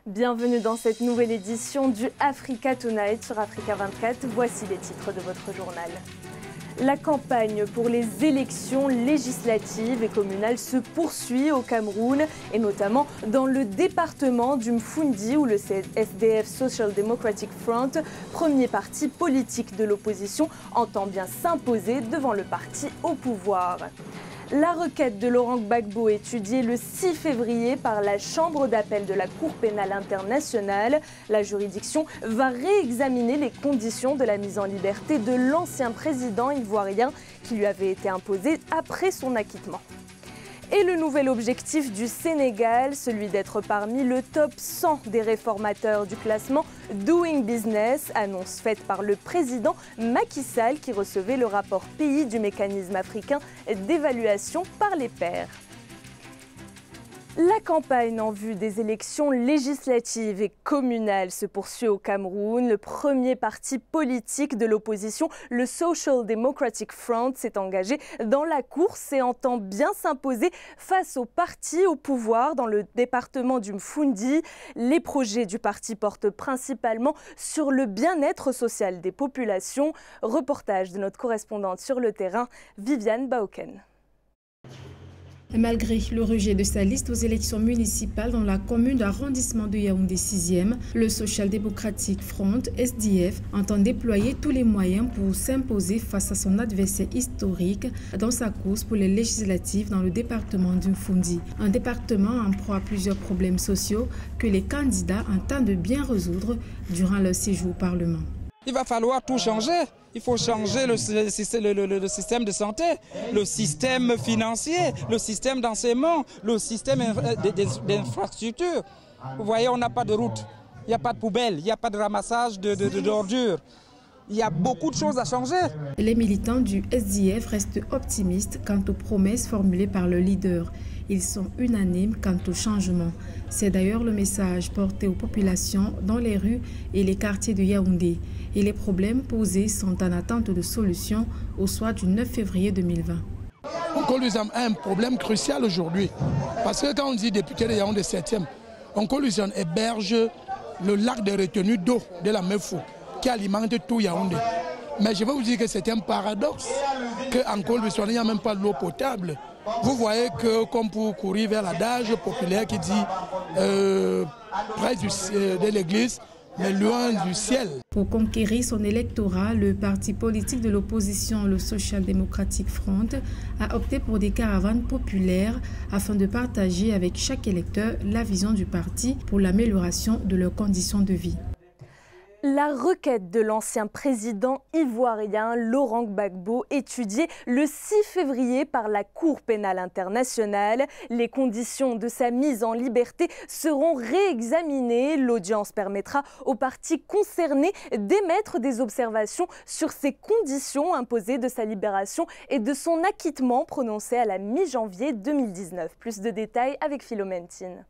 Bienvenue dans cette nouvelle édition du Africa Tonight sur Africa 24. Voici les titres de votre journal. La campagne pour les élections législatives et communales se poursuit au Cameroun et notamment dans le département du Mfundi où le SDF Social Democratic Front, premier parti politique de l'opposition, entend bien s'imposer devant le parti au pouvoir. La requête de Laurent Gbagbo étudiée le 6 février par la Chambre d'appel de la Cour pénale internationale. La juridiction va réexaminer les conditions de la mise en liberté de l'ancien président ivoirien qui lui avait été imposée après son acquittement. Et le nouvel objectif du Sénégal, celui d'être parmi le top 100 des réformateurs du classement Doing Business, annonce faite par le président Macky Sall qui recevait le rapport pays du mécanisme africain d'évaluation par les pairs. La campagne en vue des élections législatives et communales se poursuit au Cameroun. Le premier parti politique de l'opposition, le Social Democratic Front, s'est engagé dans la course et entend bien s'imposer face au parti au pouvoir dans le département du Mfundi. Les projets du parti portent principalement sur le bien-être social des populations. Reportage de notre correspondante sur le terrain, Viviane Baoken. Malgré le rejet de sa liste aux élections municipales dans la commune d'arrondissement de Yaoundé 6e, le Social Democratic Front, SDF, entend déployer tous les moyens pour s'imposer face à son adversaire historique dans sa course pour les législatives dans le département du Mfundi. Un département en proie à plusieurs problèmes sociaux que les candidats entendent bien résoudre durant leur séjour au Parlement. Il va falloir tout changer. Il faut changer le système de santé, le système financier, le système d'enseignement, le système d'infrastructure. Vous voyez, on n'a pas de route, il n'y a pas de poubelle, il n'y a pas de ramassage d'ordures. Il y a beaucoup de choses à changer. Les militants du SDF restent optimistes quant aux promesses formulées par le leader. Ils sont unanimes quant au changement. C'est d'ailleurs le message porté aux populations dans les rues et les quartiers de Yaoundé. Et les problèmes posés sont en attente de solutions au soir du 9 février 2020. Oncolusam a un problème crucial aujourd'hui. Parce que quand on dit député de Yaoundé 7e, Oncolusam héberge le lac de retenue d'eau de la Mefou qui alimente tout Yaoundé. Mais je vais vous dire que c'est un paradoxe qu'en Oncolusam, il n'y a même pas l'eau potable. Vous voyez que comme pour courir vers l'adage populaire qui dit près de l'église, mais loin du ciel. Pour conquérir son électorat, le parti politique de l'opposition, le Social Democratic Front, a opté pour des caravanes populaires afin de partager avec chaque électeur la vision du parti pour l'amélioration de leurs conditions de vie. La requête de l'ancien président ivoirien Laurent Gbagbo étudiée le 6 février par la Cour pénale internationale. Les conditions de sa mise en liberté seront réexaminées. L'audience permettra aux parties concernées d'émettre des observations sur ces conditions imposées de sa libération et de son acquittement prononcé à la mi-janvier 2019. Plus de détails avec Philomène Tine.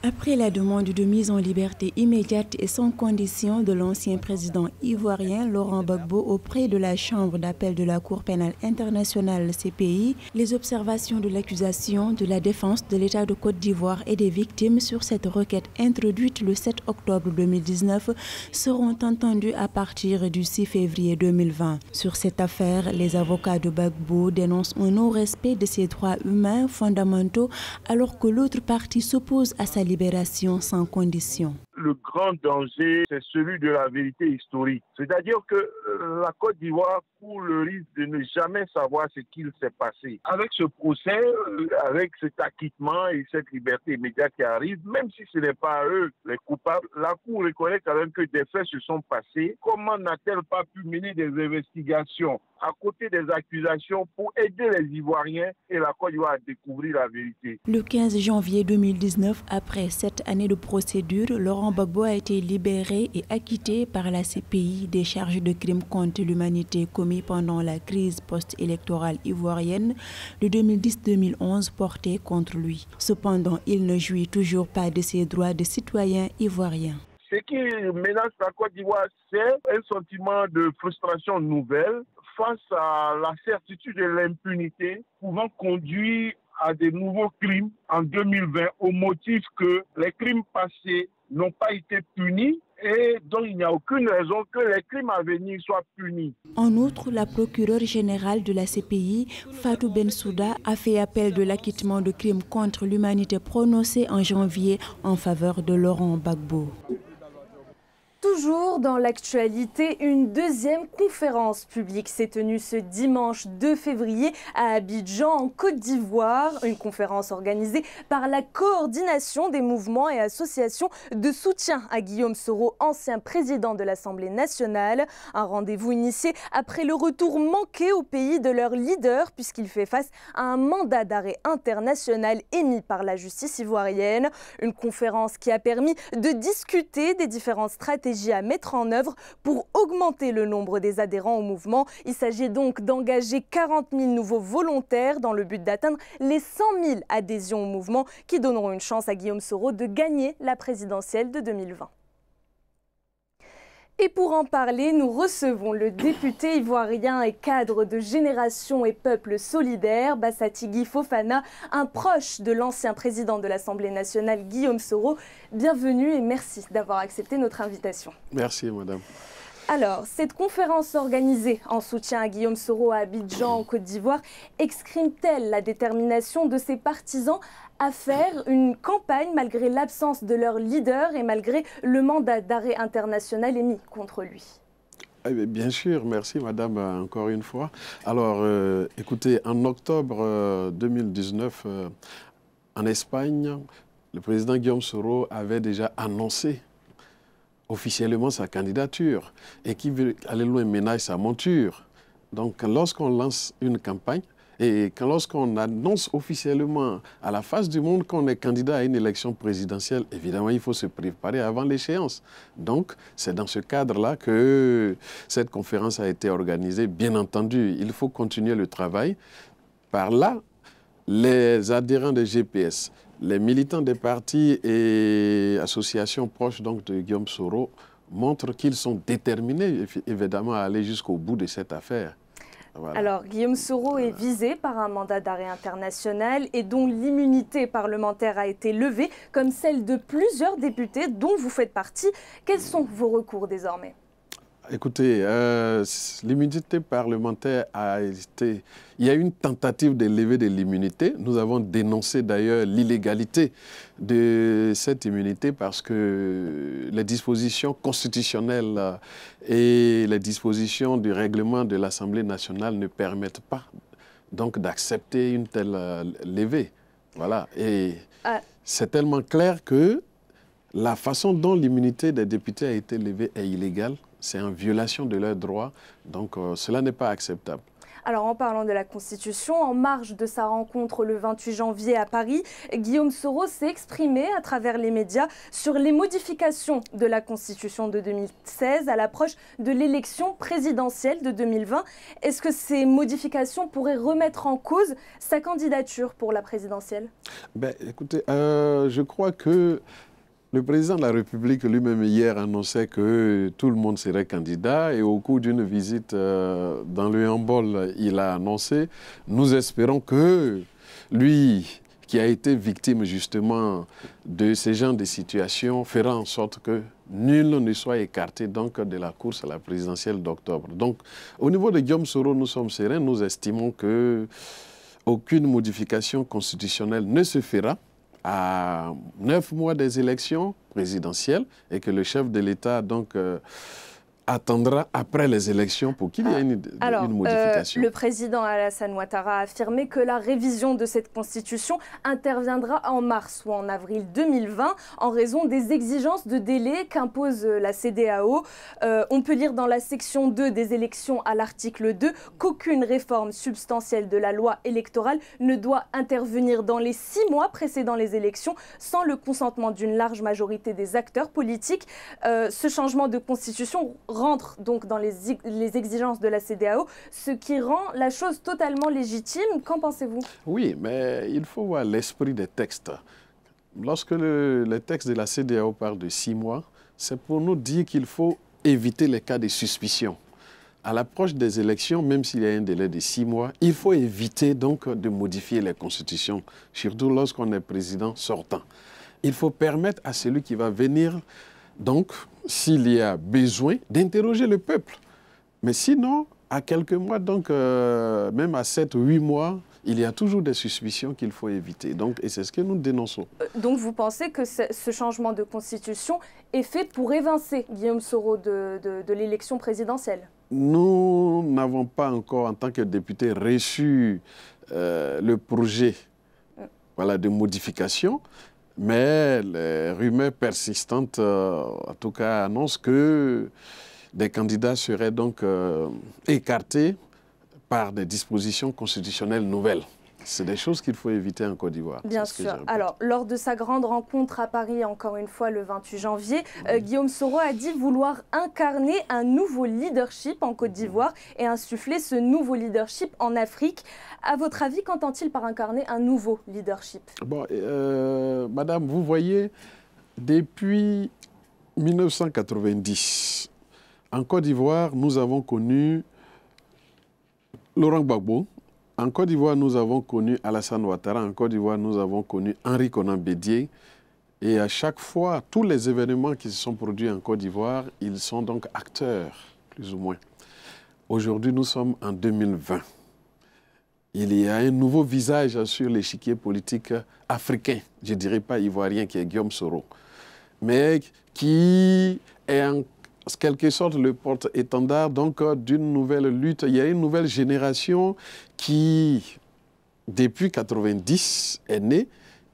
Après la demande de mise en liberté immédiate et sans condition de l'ancien président ivoirien Laurent Gbagbo auprès de la Chambre d'appel de la Cour pénale internationale CPI, les observations de l'accusation, de la défense de l'État de Côte d'Ivoire et des victimes sur cette requête introduite le 7 octobre 2019 seront entendues à partir du 6 février 2020. Sur cette affaire, les avocats de Gbagbo dénoncent un non-respect de ses droits humains fondamentaux alors que l'autre partie s'oppose à sa libération sans condition. Le grand danger, c'est celui de la vérité historique. C'est-à-dire que la Côte d'Ivoire court le risque de ne jamais savoir ce qu'il s'est passé. Avec ce procès, avec cet acquittement et cette liberté immédiate qui arrive, même si ce n'est pas eux les coupables, la Cour reconnaît quand même que des faits se sont passés. Comment n'a-t-elle pas pu mener des investigations à côté des accusations pour aider les Ivoiriens et la Côte d'Ivoire à découvrir la vérité? Le 15 janvier 2019, après 7 années de procédure, Laurent Gbagbo a été libéré et acquitté par la CPI des charges de crimes contre l'humanité commis pendant la crise post-électorale ivoirienne de 2010-2011 portée contre lui. Cependant, il ne jouit toujours pas de ses droits de citoyen ivoirien. Ce qui menace la Côte d'Ivoire, c'est un sentiment de frustration nouvelle face à la certitude de l'impunité pouvant conduire à de nouveaux crimes en 2020 au motif que les crimes passés n'ont pas été punis et donc il n'y a aucune raison que les crimes à venir soient punis. En outre, la procureure générale de la CPI, Fatou Bensouda, a fait appel de l'acquittement de crimes contre l'humanité prononcé en janvier en faveur de Laurent Gbagbo. Toujours dans l'actualité, une deuxième conférence publique s'est tenue ce dimanche 2 février à Abidjan, en Côte d'Ivoire. Une conférence organisée par la coordination des mouvements et associations de soutien à Guillaume Soro, ancien président de l'Assemblée nationale. Un rendez-vous initié après le retour manqué au pays de leur leader, puisqu'il fait face à un mandat d'arrêt international émis par la justice ivoirienne. Une conférence qui a permis de discuter des différentes stratégies à mettre en œuvre pour augmenter le nombre des adhérents au mouvement. Il s'agit donc d'engager 40 000 nouveaux volontaires dans le but d'atteindre les 100 000 adhésions au mouvement qui donneront une chance à Guillaume Soro de gagner la présidentielle de 2020. Et pour en parler, nous recevons le député ivoirien et cadre de Génération et Peuple Solidaire, Bassatigui Fofana, un proche de l'ancien président de l'Assemblée nationale, Guillaume Soro. Bienvenue et merci d'avoir accepté notre invitation. Merci, madame. Alors, cette conférence organisée en soutien à Guillaume Soro à Abidjan, en Côte d'Ivoire, exprime-t-elle la détermination de ses partisans à faire une campagne malgré l'absence de leur leader et malgré le mandat d'arrêt international émis contre lui? Bien sûr, merci madame encore une fois. Alors, écoutez, en octobre 2019, en Espagne, le président Guillaume Soro avait déjà annoncé officiellement sa candidature et qui veut aller loin ménage sa monture. Donc, lorsqu'on lance une campagne, et lorsqu'on annonce officiellement à la face du monde qu'on est candidat à une élection présidentielle, évidemment, il faut se préparer avant l'échéance. Donc, c'est dans ce cadre-là que cette conférence a été organisée. Bien entendu, il faut continuer le travail. Par là, les adhérents de GPS, les militants des partis et associations proches donc, de Guillaume Soro montrent qu'ils sont déterminés, évidemment, à aller jusqu'au bout de cette affaire. Voilà. Alors, Guillaume Soro est visé par un mandat d'arrêt international et dont l'immunité parlementaire a été levée, comme celle de plusieurs députés dont vous faites partie. Quels sont vos recours désormais? Écoutez, l'immunité parlementaire a été... Il y a eu une tentative de lever de l'immunité. Nous avons dénoncé d'ailleurs l'illégalité de cette immunité parce que les dispositions constitutionnelles et les dispositions du règlement de l'Assemblée nationale ne permettent pas donc d'accepter une telle levée. Voilà. Et c'est tellement clair que la façon dont l'immunité des députés a été levée est illégale. C'est en violation de leurs droits, donc cela n'est pas acceptable. Alors en parlant de la Constitution, en marge de sa rencontre le 28 janvier à Paris, Guillaume Soro s'est exprimé à travers les médias sur les modifications de la Constitution de 2016 à l'approche de l'élection présidentielle de 2020. Est-ce que ces modifications pourraient remettre en cause sa candidature pour la présidentielle? Écoutez, je crois que le président de la République lui-même hier annonçait que tout le monde serait candidat et au cours d'une visite dans le handball, il a annoncé « Nous espérons que lui, qui a été victime justement de ce genre de situation, fera en sorte que nul ne soit écarté donc de la course à la présidentielle d'octobre. » Donc, au niveau de Guillaume Soro, nous sommes sereins, nous estimons qu'aucune modification constitutionnelle ne se fera à 9 mois des élections présidentielles et que le chef de l'État donc attendra après les élections pour qu'il y ait une modification. Le président Alassane Ouattara a affirmé que la révision de cette constitution interviendra en mars ou en avril 2020 en raison des exigences de délai qu'impose la CEDEAO. On peut lire dans la section 2 des élections à l'article 2 qu'aucune réforme substantielle de la loi électorale ne doit intervenir dans les 6 mois précédant les élections sans le consentement d'une large majorité des acteurs politiques. Ce changement de constitution rentre donc dans les exigences de la CEDEAO, ce qui rend la chose totalement légitime. Qu'en pensez-vous? Oui, mais il faut voir l'esprit des textes. Lorsque le texte de la CEDEAO parle de 6 mois, c'est pour nous dire qu'il faut éviter les cas de suspicion. à l'approche des élections, même s'il y a un délai de 6 mois, il faut éviter donc de modifier les constitutions, surtout lorsqu'on est président sortant. Il faut permettre à celui qui va venir, donc, s'il y a besoin, d'interroger le peuple. Mais sinon, à quelques mois, donc, même à 7 ou 8 mois, il y a toujours des suspicions qu'il faut éviter. Donc, et c'est ce que nous dénonçons. Donc vous pensez que ce changement de constitution est fait pour évincer Guillaume Soro de l'élection présidentielle? Nous n'avons pas encore, en tant que député, reçu le projet de modification, mais les rumeurs persistantes, en tout cas, annoncent que des candidats seraient donc écartés par des dispositions constitutionnelles nouvelles. C'est des choses qu'il faut éviter en Côte d'Ivoire. Bien sûr. Alors, lors de sa grande rencontre à Paris, encore une fois, le 28 janvier, Guillaume Soro a dit vouloir incarner un nouveau leadership en Côte d'Ivoire et insuffler ce nouveau leadership en Afrique. À votre avis, qu'entend-il par incarner un nouveau leadership? Bon, madame, vous voyez, depuis 1990, en Côte d'Ivoire, nous avons connu Laurent Gbagbo. En Côte d'Ivoire, nous avons connu Alassane Ouattara. En Côte d'Ivoire, nous avons connu Henri Konan Bédié. Et à chaque fois, tous les événements qui se sont produits en Côte d'Ivoire, ils sont donc acteurs, plus ou moins. Aujourd'hui, nous sommes en 2020. Il y a un nouveau visage sur l'échiquier politique africain, je ne dirais pas ivoirien, qui est Guillaume Soro, mais qui est en quelque sorte le porte-étendard donc d'une nouvelle lutte. Il y a une nouvelle génération qui, depuis 1990, est née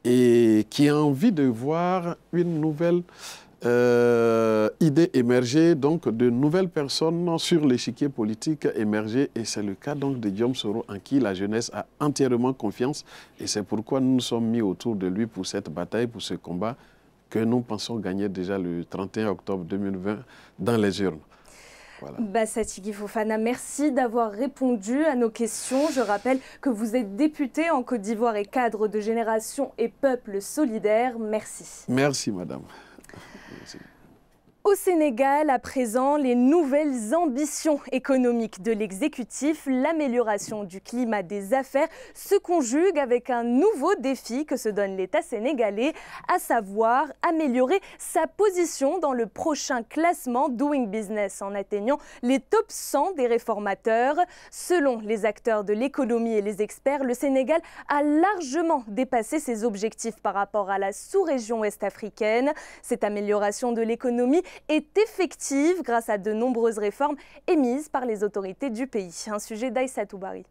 et qui a envie de voir une nouvelle idée émerger, donc de nouvelles personnes sur l'échiquier politique émerger. Et c'est le cas donc de Guillaume Soro en qui la jeunesse a entièrement confiance. Et c'est pourquoi nous nous sommes mis autour de lui pour cette bataille, pour ce combat que nous pensons gagner déjà le 31 octobre 2020 dans les urnes. Voilà. Bassati Fofana, merci d'avoir répondu à nos questions. Je rappelle que vous êtes député en Côte d'Ivoire et cadre de Génération et Peuple Solidaire. Merci. Merci, madame. Merci. Au Sénégal, à présent, les nouvelles ambitions économiques de l'exécutif, l'amélioration du climat des affaires se conjuguent avec un nouveau défi que se donne l'État sénégalais, à savoir améliorer sa position dans le prochain classement Doing Business en atteignant les top 100 des réformateurs. Selon les acteurs de l'économie et les experts, le Sénégal a largement dépassé ses objectifs par rapport à la sous-région ouest-africaine. Cette amélioration de l'économie est effective grâce à de nombreuses réformes émises par les autorités du pays. Un sujet d'Aïssa Toubari.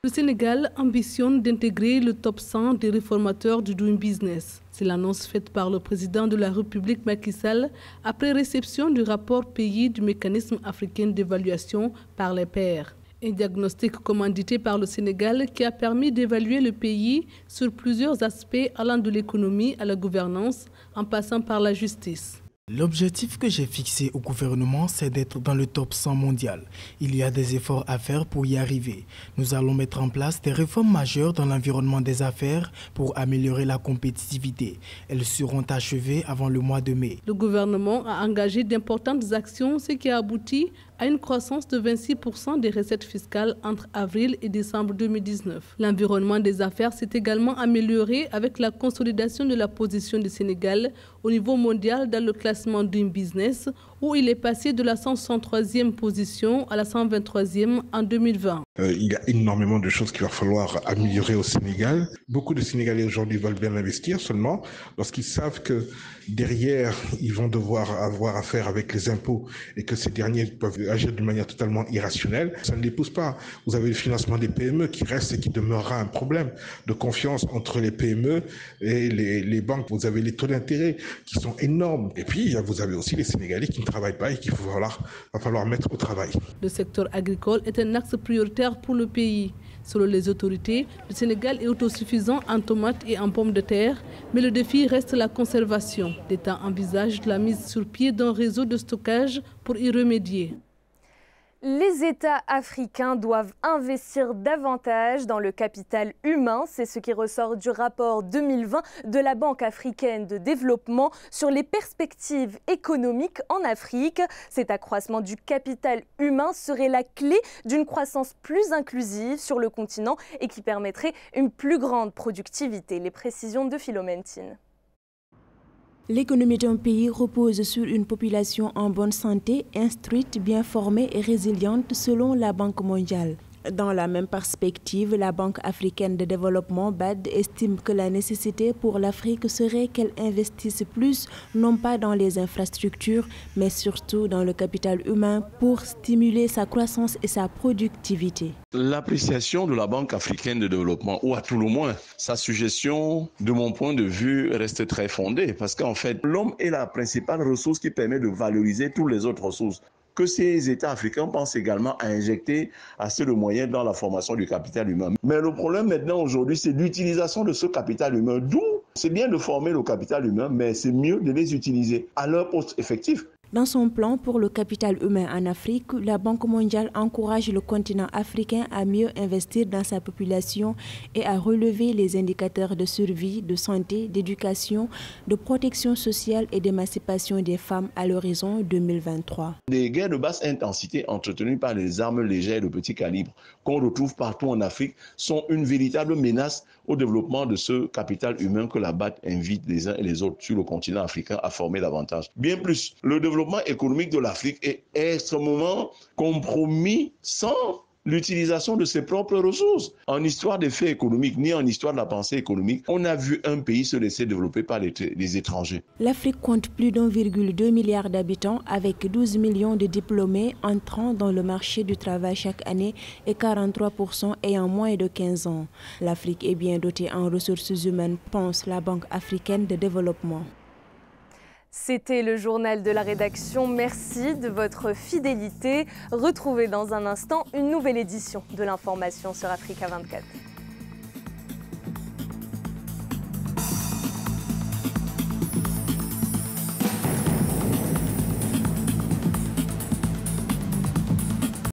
Le Sénégal ambitionne d'intégrer le top 100 des réformateurs du Doing Business. C'est l'annonce faite par le président de la République Macky Sall après réception du rapport pays du mécanisme africain d'évaluation par les pairs. Un diagnostic commandité par le Sénégal qui a permis d'évaluer le pays sur plusieurs aspects allant de l'économie à la gouvernance en passant par la justice. L'objectif que j'ai fixé au gouvernement, c'est d'être dans le top 100 mondial. Il y a des efforts à faire pour y arriver. Nous allons mettre en place des réformes majeures dans l'environnement des affaires pour améliorer la compétitivité. Elles seront achevées avant le mois de mai. Le gouvernement a engagé d'importantes actions, ce qui a abouti à une croissance de 26% des recettes fiscales entre avril et décembre 2019. L'environnement des affaires s'est également amélioré avec la consolidation de la position du Sénégal au niveau mondial dans le classement Doing Business, où il est passé de la 163e position à la 123e en 2020. Il y a énormément de choses qu'il va falloir améliorer au Sénégal. Beaucoup de Sénégalais aujourd'hui veulent bien investir seulement lorsqu'ils savent que derrière, ils vont devoir avoir affaire avec les impôts et que ces derniers peuvent agir d'une manière totalement irrationnelle. Ça ne les pousse pas. Vous avez le financement des PME qui reste et qui demeurera un problème de confiance entre les PME et les banques. Vous avez les taux d'intérêt qui sont énormes. Et puis, vous avez aussi les Sénégalais qui ne travaillent pas et qu'il va falloir mettre au travail. Le secteur agricole est un axe prioritaire pour le pays. Selon les autorités, le Sénégal est autosuffisant en tomates et en pommes de terre, mais le défi reste la conservation. L'État envisage la mise sur pied d'un réseau de stockage pour y remédier. Les États africains doivent investir davantage dans le capital humain. C'est ce qui ressort du rapport 2020 de la Banque africaine de développement sur les perspectives économiques en Afrique. Cet accroissement du capital humain serait la clé d'une croissance plus inclusive sur le continent et qui permettrait une plus grande productivité. Les précisions de Philomène Tine. L'économie d'un pays repose sur une population en bonne santé, instruite, bien formée et résiliente selon la Banque mondiale. Dans la même perspective, la Banque africaine de développement BAD estime que la nécessité pour l'Afrique serait qu'elle investisse plus, non pas dans les infrastructures, mais surtout dans le capital humain pour stimuler sa croissance et sa productivité. L'appréciation de la Banque africaine de développement, ou à tout le moins, sa suggestion, de mon point de vue, reste très fondée. Parce qu'en fait, l'homme est la principale ressource qui permet de valoriser toutes les autres ressources. Que ces États africains pensent également à injecter assez de moyens dans la formation du capital humain. Mais le problème maintenant aujourd'hui, c'est l'utilisation de ce capital humain. D'où c'est bien de former le capital humain, mais c'est mieux de les utiliser à leur poste effectif. Dans son plan pour le capital humain en Afrique, la Banque mondiale encourage le continent africain à mieux investir dans sa population et à relever les indicateurs de survie, de santé, d'éducation, de protection sociale et d'émancipation des femmes à l'horizon 2023. Des guerres de basse intensité entretenues par les armes légères de petit calibre qu'on retrouve partout en Afrique sont une véritable menace au développement de ce capital humain que la BAD invite les uns et les autres sur le continent africain à former davantage. Bien plus, le développement économique de l'Afrique est extrêmement compromis sans l'utilisation de ses propres ressources. En histoire des faits économiques, ni en histoire de la pensée économique, on a vu un pays se laisser développer par les étrangers. L'Afrique compte plus d'1,2 milliard d'habitants avec 12 millions de diplômés entrant dans le marché du travail chaque année et 43% ayant moins de 15 ans. L'Afrique est bien dotée en ressources humaines, pense la Banque africaine de développement. C'était le journal de la rédaction. Merci de votre fidélité. Retrouvez dans un instant une nouvelle édition de l'information sur Africa 24.